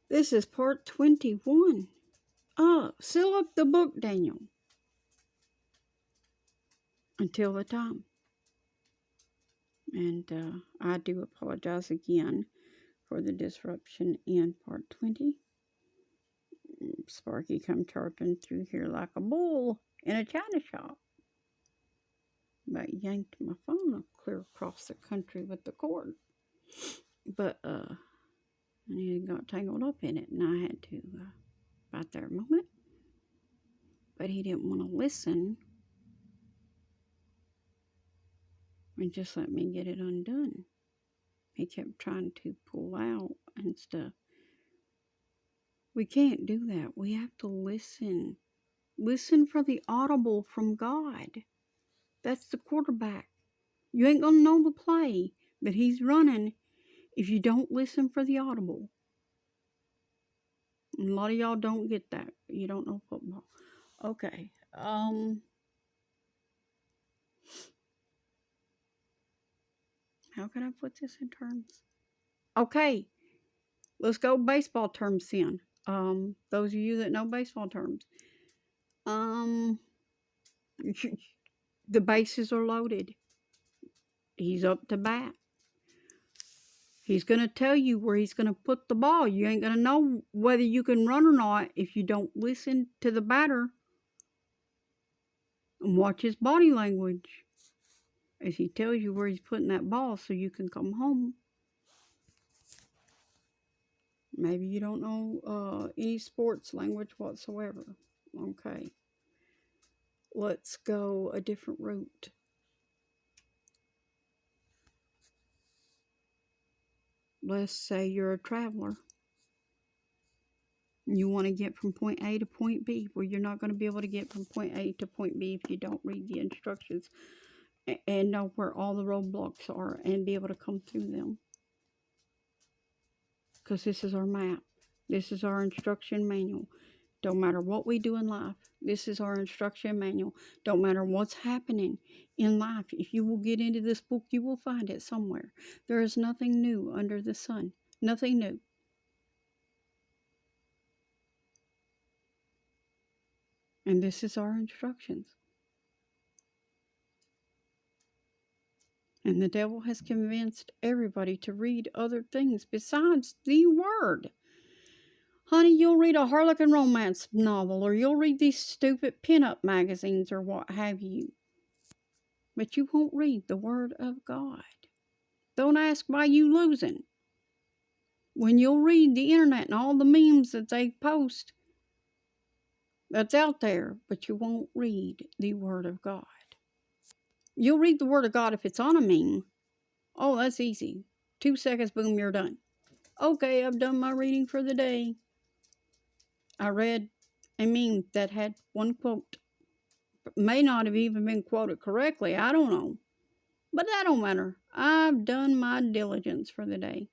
This is part 21. Seal up the book, Daniel, until the time. And I do apologize again for the disruption in part 20. Sparky come chirping through here like a bull in a china shop. But yanked my phone clear across the country with the cord. But and he got tangled up in it, and I had to right there a moment. But he didn't want to listen and just let me get it undone. He kept trying to pull out and stuff. We can't do that. We have to listen. Listen for the audible from God. That's the quarterback. You ain't gonna know the play that he's running if you don't listen for the audible. And a lot of y'all don't get that. You don't know football. Okay. How can I put this in terms? Okay. Let's go baseball terms then. Those of you that know baseball terms. The bases are loaded. He's up to bat. He's going to tell you where he's going to put the ball. You ain't going to know whether you can run or not if you don't listen to the batter and watch his body language as he tells you where he's putting that ball so you can come home. Maybe you don't know any sports language whatsoever. Okay. Let's go a different route. Let's say you're a traveler. You want to get from point A to point B. Well, you're not going to be able to get from point A to point B if you don't read the instructions and know where all the roadblocks are and be able to come through them. Because this is our map. This is our instruction manual. Don't matter what we do in life. This is our instruction manual. Don't matter what's happening in life. If you will get into this book, you will find it somewhere. There is nothing new under the sun. Nothing new. And this is our instructions. And the devil has convinced everybody to read other things besides the Word. Honey, you'll read a Harlequin romance novel, or you'll read these stupid pinup magazines or what have you. But you won't read the Word of God. Don't ask why you losing. When you'll read the internet and all the memes that they post, that's out there, but you won't read the Word of God. You'll read the Word of God if it's on a meme. Oh, that's easy. 2 seconds, boom, you're done. Okay, I've done my reading for the day. I read a meme that had one quote. May not have even been quoted correctly. I don't know. But that don't matter. I've done my diligence for the day.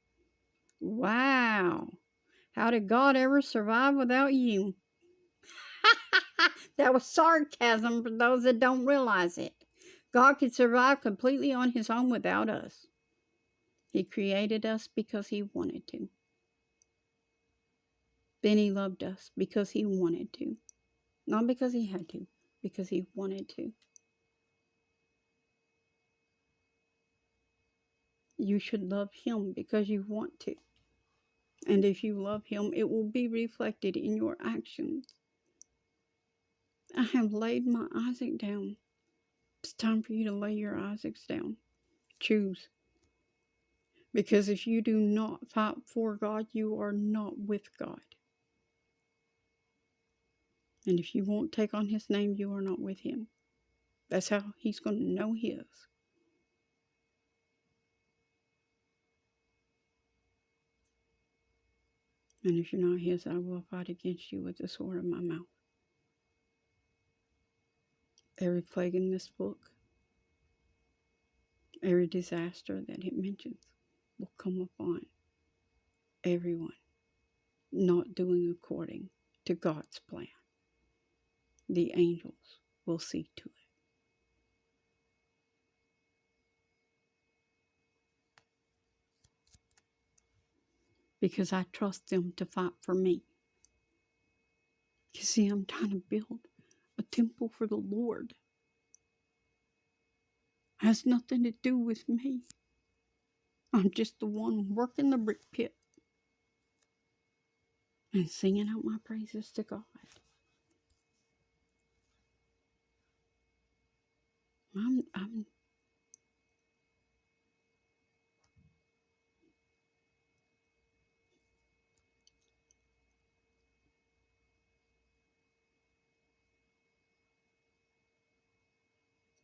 Wow. How did God ever survive without you? That was sarcasm for those that don't realize it. God could survive completely on his own without us. He created us because he wanted to. Then he loved us because he wanted to. Not because he had to, because he wanted to. You should love him because you want to. And if you love him, it will be reflected in your actions. I have laid my Isaac down. It's time for you to lay your Isaacs down. Choose. Because if you do not fight for God, you are not with God. And if you won't take on his name, you are not with him. That's how he's going to know his. And if you're not his, I will fight against you with the sword of my mouth. Every plague in this book, every disaster that it mentions, will come upon everyone not doing according to God's plan. The angels will see to it. because I trust them to fight for me. You see, I'm trying to build a temple for the Lord. It has nothing to do with me. I'm just the one working the brick pit and singing out my praises to God.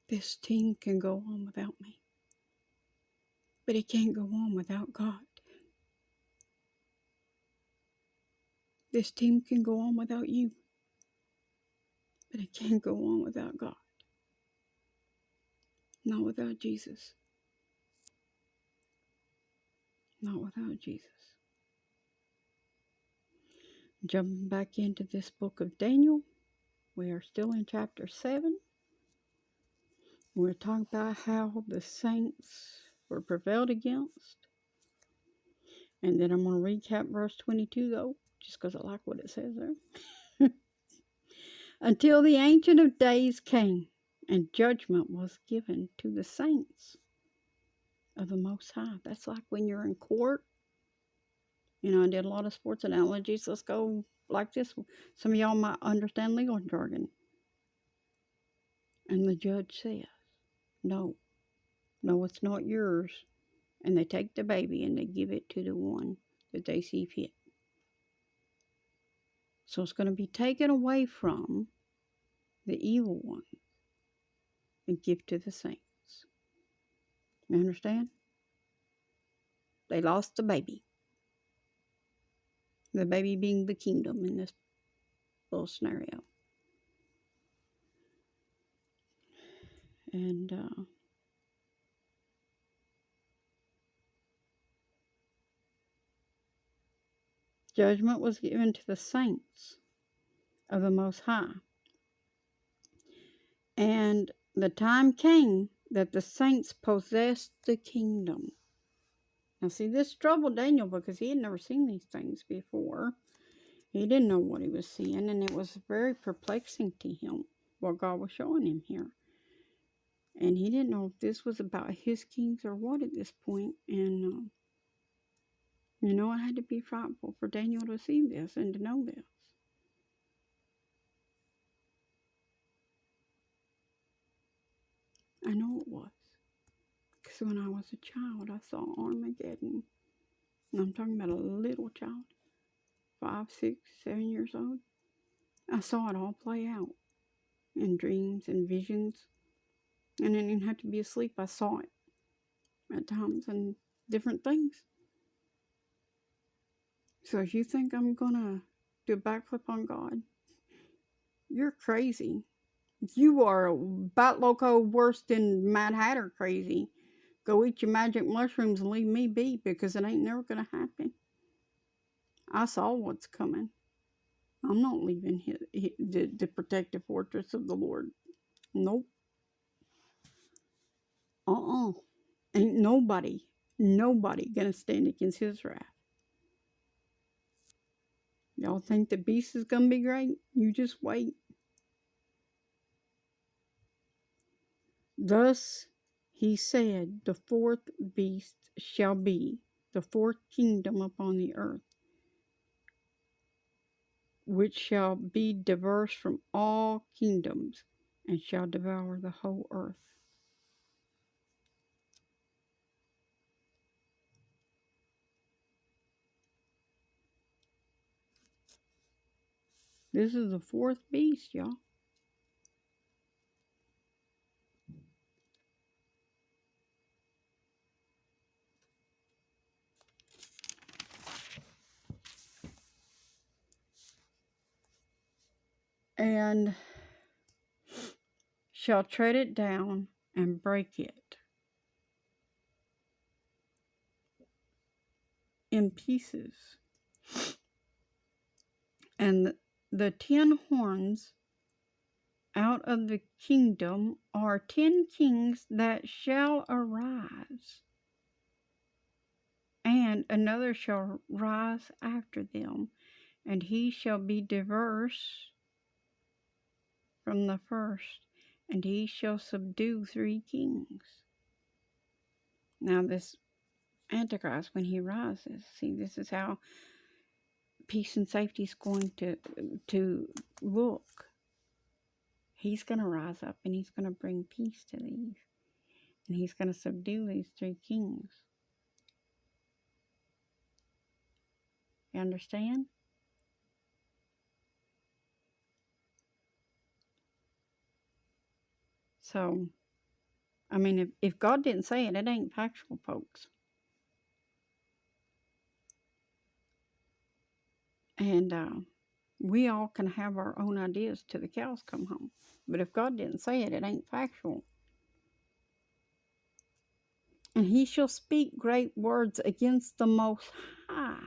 This team can go on without me, but it can't go on without God. This team can go on without you, but it can't go on without God. Not without Jesus. Not without Jesus. Jumping back into this book of Daniel, we are still in chapter 7. We're talking about how the saints were prevailed against. And then I'm going to recap verse 22, though, just because I like what it says there. Until the Ancient of Days came, and judgment was given to the saints of the Most High. That's like when you're in court. You know, I did a lot of sports analogies. Let's go like this. Some of y'all might understand legal jargon. And the judge says, no, it's not yours. And they take the baby and they give it to the one that they see fit. So it's going to be taken away from the evil one and give to the saints. You understand? They lost the baby. The baby being the kingdom in this little scenario. And judgment was given to the saints of the Most High. And the time came that the saints possessed the kingdom. Now see, this troubled Daniel because he had never seen these things before. He didn't know what he was seeing, and it was very perplexing to him, what God was showing him here. And he didn't know if this was about his kings or what at this point. And, you know, it had to be frightful for Daniel to see this and to know this. I know it was. Because when I was a child, I saw Armageddon. And I'm talking about a little child. 5, 6, 7 years old. I saw it all play out. In dreams and visions. And I didn't have to be asleep. I saw it. At times and different things. So if you think I'm going to do a backflip on God, you're crazy. You are bat loco worse than Mad Hatter crazy. Go eat your magic mushrooms and leave me be, because it ain't never going to happen. I saw what's coming. I'm not leaving the protective fortress of the Lord. Nope. Ain't nobody going to stand against his wrath. Y'all think the beast is going to be great? You just wait. Thus he said, the fourth beast shall be the fourth kingdom upon the earth, which shall be diverse from all kingdoms, and shall devour the whole earth. This is the fourth beast, y'all. And shall tread it down and break it in pieces. And the 10 horns out of the kingdom are 10 kings that shall arise, and And another shall rise after them, and he shall be diverse from the first, and he shall subdue 3 kings. Now this Antichrist, when he rises, see, this is how peace and safety is going to look. He's going to rise up, and he's going to bring peace to these, and he's going to subdue these 3 kings. You understand? So, I mean, if God didn't say it, it ain't factual, folks. And we all can have our own ideas till the cows come home. But if God didn't say it, it ain't factual. And he shall speak great words against the Most High.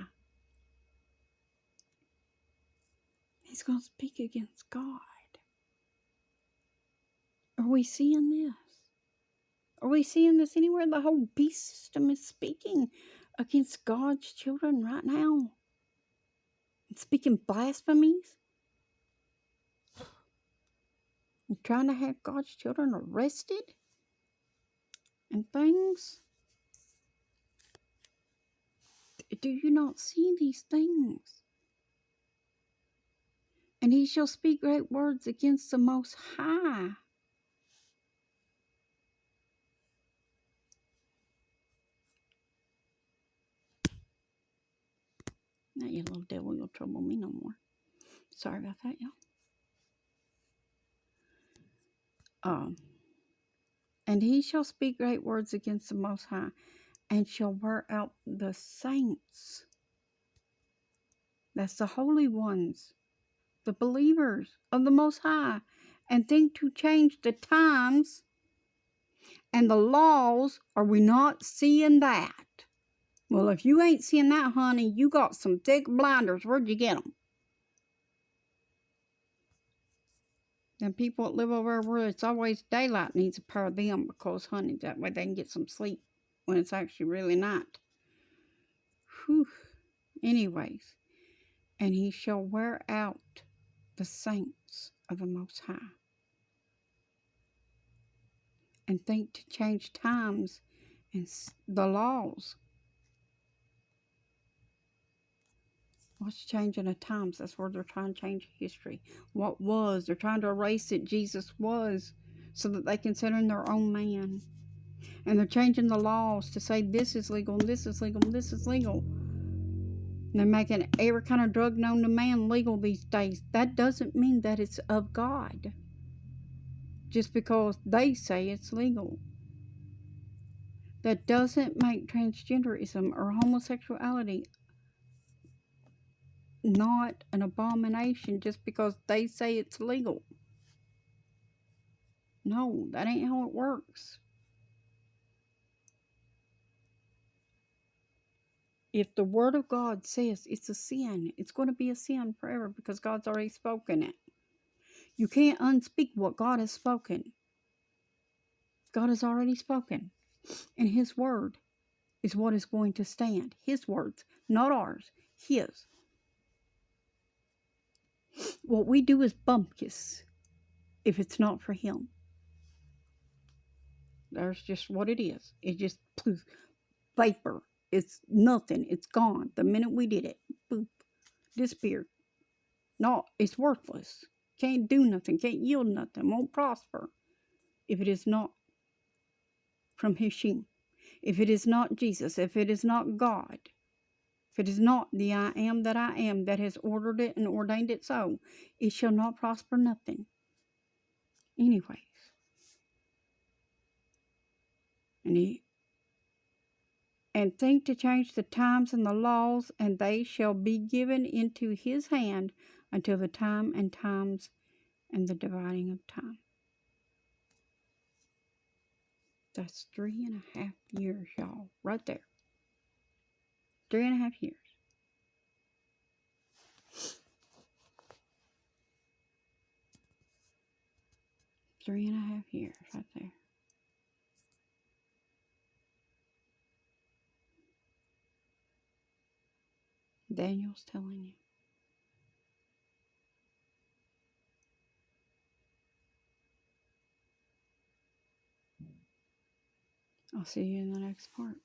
He's going to speak against God. Are we seeing this? Are we seeing this anywhere? The whole beast system is speaking against God's children right now. It's speaking blasphemies. And trying to have God's children arrested and things. Do you not see these things? And he shall speak great words against the Most High. Now, you little devil, you'll trouble me no more. Sorry about that, y'all. And he shall speak great words against the Most High, and shall wear out the saints. That's the holy ones, the believers of the Most High, and think to change the times and the laws. Are we not seeing that? Well, if you ain't seeing that, honey, you got some thick blinders. Where'd you get them? And people that live over where it's always daylight needs a pair of them, because, honey, that way they can get some sleep when it's actually really night. Whew. Anyways, and he shall wear out the saints of the Most High, and think to change times and the laws. What's changing the times? That's where they're trying to change history. What was? They're trying to erase it. Jesus was, so that they can center in their own man. And they're changing the laws to say this is legal, and this is legal, and this is legal. And they're making every kind of drug known to man legal these days. That doesn't mean that it's of God. Just because they say it's legal. That doesn't make transgenderism or homosexuality not an abomination just because they say it's legal. No, that ain't how it works. If the Word of God says it's a sin, it's going to be a sin forever because God's already spoken it. You can't unspeak what God has spoken. God has already spoken. And His Word is what is going to stand. His words, not ours. His. What we do is bumpkiss if it's not for Him. That's just what it is. It's just poof, vapor. It's nothing. It's gone. The minute we did it, boop, disappeared. No, it's worthless. Can't do nothing. Can't yield nothing. Won't prosper. If it is not from Hishim. If it is not Jesus. If it is not God. If it is not the I am that has ordered it and ordained it so, it shall not prosper nothing. Anyways. And think to change the times and the laws, and they shall be given into his hand until the time and times and the dividing of time. That's 3.5 years, y'all. Right there. 3.5 years. Three and a half years right there. Daniel's telling you. I'll see you in the next part.